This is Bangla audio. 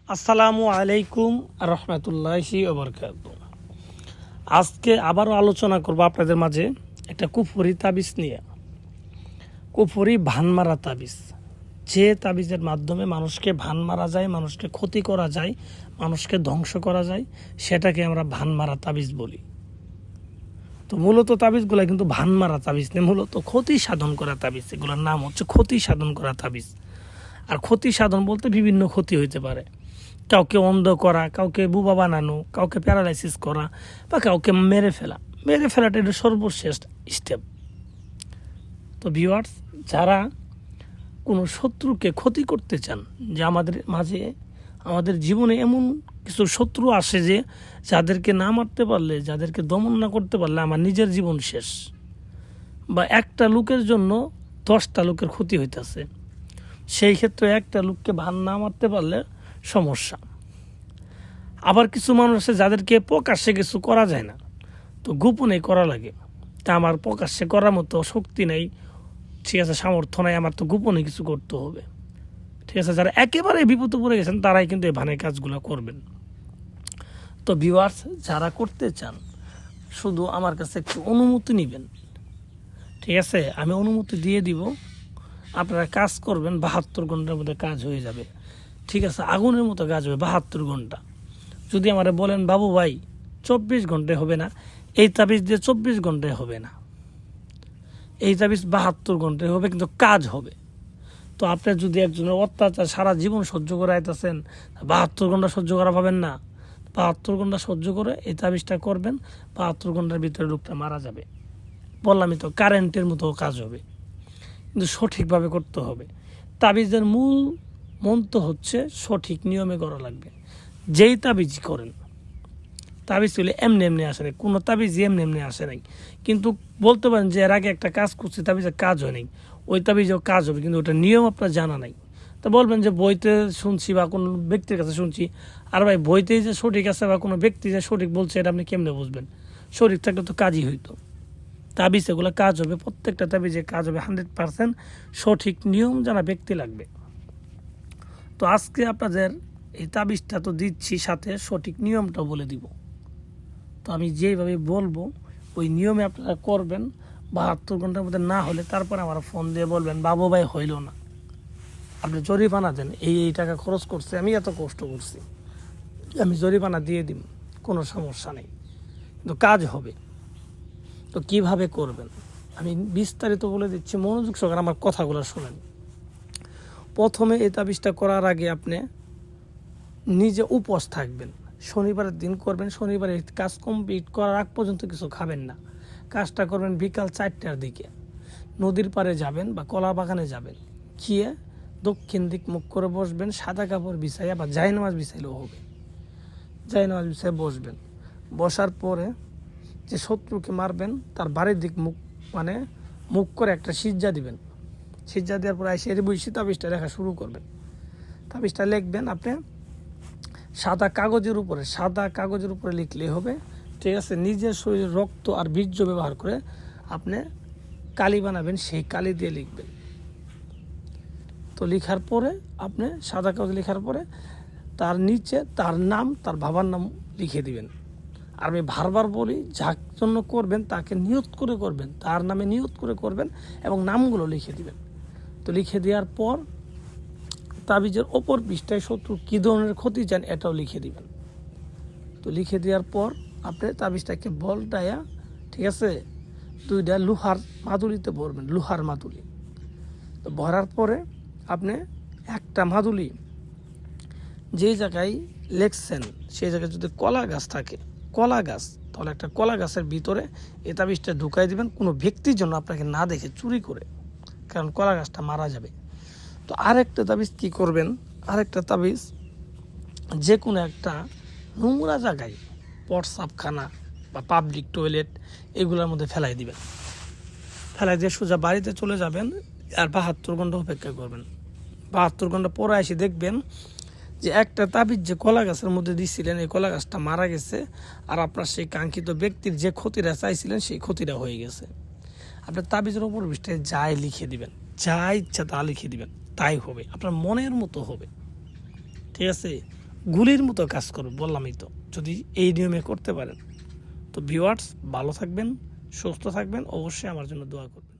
আসসালামু আলাইকুম রহমতুল্লাহি ওয়া বারাকাতুহু। আজকে আবারও আলোচনা করব আপনাদের মাঝে একটা কুফরি তাবিজ নিয়ে। কুফরি ভান মারা তাবিজ, যে তাবিজের মাধ্যমে মানুষকে ভান মারা যায়, মানুষকে ক্ষতি করা যায়, মানুষকে ধ্বংস করা যায়, সেটাকে আমরা ভান মারা তাবিজ বলি। তো মূলত তাবিজগুলো কিন্তু ভান মারা তাবিজ নেই, মূলত ক্ষতি সাধন করা তাবিজ। এগুলোর নাম হচ্ছে ক্ষতি সাধন করা তাবিজ। আর ক্ষতি সাধন বলতে বিভিন্ন ক্ষতি হইতে পারে। কাউকে অন্ধ করা, কাউকে বুবা বানানো, কাউকে প্যারালাইসিস করা, বা কাউকে মেরে ফেলাটা এটা সর্বশেষ স্টেপ। তো ভিউয়ার্স, যারা কোনো শত্রুকে ক্ষতি করতে চান, যে আমাদের মাঝে আমাদের জীবনে এমন কিছু শত্রু আসে যে যাদেরকে না মারতে পারলে, যাদেরকে দমন না করতে পারলে আমার নিজের জীবন শেষ, বা একটা লোকের জন্য 10টা লোকের ক্ষতি হইতেছে, সেই ক্ষেত্রে একটা লোককে ভান না মারতে পারলে সমস্যা। আবার কিছু মানুষ আছে যাদেরকে প্রকাশ্যে কিছু করা যায় না, তো গোপনে করা লাগে। তা আমার প্রকাশ্যে করার মতো শক্তি নেই, ঠিক আছে, সামর্থ্য নাই, আমার তো গোপনে কিছু করতে হবে। ঠিক আছে, যারা একেবারে বিপদে পড়ে গেছেন তারাই কিন্তু এই ভানের কাজগুলো করবেন। তো ভিউয়ার্স, যারা করতে চান শুধু আমার কাছে একটু অনুমতি নেবেন। ঠিক আছে, আমি অনুমতি দিয়ে দিব, আপনারা কাজ করবেন, 72 ঘন্টার মধ্যে কাজ হয়ে যাবে। ঠিক আছে, আগুনের মতো কাজ হবে 72 ঘন্টা। যদি আমারে বলেন বাবু ভাই 24 ঘন্টায় হবে না, এই তাবিজ দিয়ে 24 ঘন্টায় হবে না, এই তাবিজ 72 ঘন্টায় হবে, কিন্তু কাজ হবে। তো আপনি যদি একজনের অত্যাচার সারা জীবন সহ্য করে আইতেছেন, 72 ঘন্টা সহ্য করা পাবেন না। 72 ঘন্টা সহ্য করে এই তাবিজটা করবেন, 72 ঘন্টার ভিতরে লোকটা মারা যাবে। বললামই তো, কারেন্টের মতো কাজ হবে, কিন্তু সঠিকভাবে করতে হবে। তাবিজের মূল মন্ত্র হচ্ছে সঠিক নিয়মে করা লাগবে। যেই তাবিজ করেন, তাবিজ হলে এমনি এমনি আসে নাই, কোনো তাবিজ এমনি এমনি আসে নাই। কিন্তু বলতে পারেন যে এর আগে একটা কাজ করছি, তাবিজের কাজ হয় নাই, ওই তাবিজেও কাজ হবে, কিন্তু ওটা নিয়ম আপনার জানা নাই। তা বলবেন যে বইতে শুনছি বা কোনো ব্যক্তির কাছে শুনছি। আর ভাই, বইতেই যে সঠিক আছে বা কোনো ব্যক্তি যে সঠিক বলছে, এটা আপনি কেমনে বুঝবেন? সঠিক থাকলে তো কাজই হইতো। তাবিজ এগুলো কাজ হবে, প্রত্যেকটা তাবিজে কাজ হবে 100%। সঠিক নিয়ম জানা ব্যক্তি লাগবে। তো আজকে আপনাদের এই তাবিজটা তো দিচ্ছি, সাথে সঠিক নিয়মটাও বলে দিব। তো আমি যেইভাবে বলবো ওই নিয়মে আপনারা করবেন। 72 ঘন্টার মধ্যে না হলে তারপর আমার ফোন দিয়ে বলবেন বাবু ভাই হইল না, আপনি জরিমানা দেন, এই টাকা খরচ করছে, আমি এত কষ্ট করছি, আমি জরিমানা দিয়ে দিব, কোনো সমস্যা নেই, কিন্তু কাজ হবে। তো কিভাবে করবেন আমি বিস্তারিত বলে দিচ্ছি, মনোযোগ সহকারে আমার কথাগুলো শুনেন। প্রথমে এই তাবিজটা করার আগে আপনি নিজে উপোস থাকবেন। শনিবারের দিন করবেন, শনিবারে কাজ কমপ্লিট করার আগ পর্যন্ত কিছু খাবেন না। কাজটা করবেন বিকাল 4টার দিকে। নদীর পাড়ে যাবেন বা কলা বাগানে যাবেন, গিয়ে দক্ষিণ দিক মুখ করে বসবেন, সাদা কাপড় বিছাইয়া বা জায়নামাজ বিছাইলেও হবে, জায়নামাজ বিছাইয়া বসবেন। বসার পরে যে শত্রুকে মারবেন তার বাড়ির দিক মুখ করে একটা সিজ্জা দিবেন। সিজ্জা দেওয়ার পরে এসে বসে তাবিজটা লেখা শুরু করবেন। তাবিজটা লিখবেন আপনি সাদা কাগজের উপরে লিখলেই হবে। ঠিক আছে, নিজের শরীরের রক্ত আর বীর্য ব্যবহার করে আপনি কালি বানাবেন, সেই কালি দিয়ে লিখবেন। তো লেখার পরে আপনি সাদা কাগজ লেখার পরে তার নিচে তার নাম, তার বাবার নাম লিখে দিবেন। আর আমি বারবার বলি, যার জন্য করবেন তাকে নিয়ত করে করবেন, তার নামে নিয়ত করে করবেন এবং নামগুলো লিখে দিবেন। তো লিখে দেওয়ার পর তাবিজের ওপর পৃষ্ঠায় শত্রু কী ধরনের ক্ষতি চান এটাও লিখে দিবেন। তো লিখে দেওয়ার পর আপনি তাবিজটাকে বলটায়া, ঠিক আছে, 2টা লোহার মাদুলিতে ভরবেন, লোহার মাদুলি। তো ভরার পরে আপনি একটা মাদুলি যে জায়গায় লেখছেন সেই জায়গায় যদি কলা গাছ থাকে, কলা গাছ, তাহলে একটা কলা গাছের ভিতরে এই তাবিজটা ঢুকাই দিবেন, কোনো ব্যক্তির জন্য আপনাকে না দেখে চুরি করে, কারণ কলা গাছটা মারা যাবে। তো আরেকটা তাবিজ কী করবেন, আরেকটা তাবিজ যে কোনো একটা নোংরা জায়গায়, প্রস্রাবখানা বা পাবলিক টয়লেট, এগুলোর মধ্যে ফেলাই দিবেন। ফেলাই দিয়ে সোজা বাড়িতে চলে যাবেন আর 72 ঘন্টা অপেক্ষা করবেন। 72 ঘন্টা পরে এসে দেখবেন যে একটা তাবিজ যে কলা গাছের মধ্যে দিচ্ছিলেন, এই কলা গাছটা মারা গেছে, আর আপনার সেই কাঙ্ক্ষিত ব্যক্তির যে ক্ষতিটা চাইছিলেন সেই ক্ষতিটা হয়ে গেছে। আপনার তাবিজের ওপর পৃষ্ঠায় যাই লিখে দিবেন, যা ইচ্ছা তা লিখে দিবেন, তাই হবে, আপনার মনের মতো হবে। ঠিক আছে, গুলির মতো কাজ করবে, বললামই তো। যদি এই নিয়মে করতে পারেন তো ভিউয়ার্স ভালো থাকবেন, সুস্থ থাকবেন, অবশ্যই আমার জন্য দোয়া করবেন।